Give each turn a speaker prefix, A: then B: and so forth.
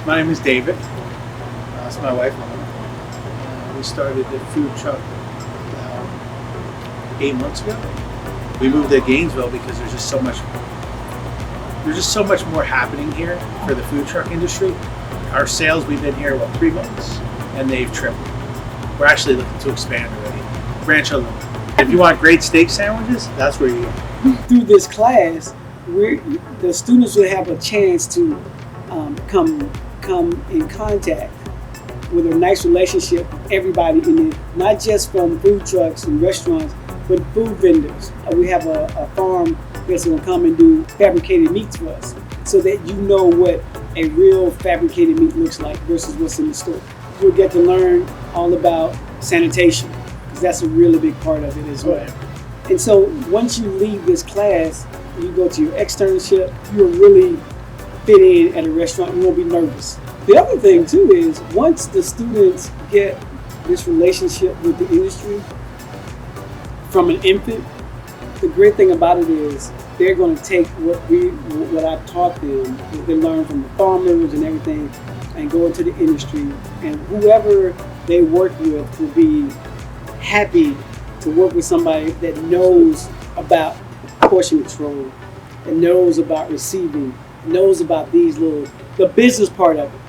A: My name is David. That's my wife, Lana. We started the food truck 8 months ago. We moved to Gainesville because there's just so much more happening here for the food truck industry. Our sales, we've been here 3 months, and they've tripled. We're actually looking to expand already. Rancho. If you want great steak sandwiches, that's where you go.
B: Through this class, the students will have a chance to come in contact with a nice relationship with everybody in it, not just from food trucks and restaurants, but food vendors. We have a farm that's going to come and do fabricated meats for us, so that you know what a real fabricated meat looks like versus what's in the store. You'll get to learn all about sanitation, because that's a really big part of it as well. And so once you leave this class, you go to your externship, you'll really fit in at a restaurant, you won't be nervous. The other thing too is, once the students get this relationship with the industry from an infant, the great thing about it is they're going to take what I taught them, what they learn from the farmers and everything, and go into the industry, and whoever they work with will be happy to work with somebody that knows about portion control, and knows about receiving, knows about the business part of it.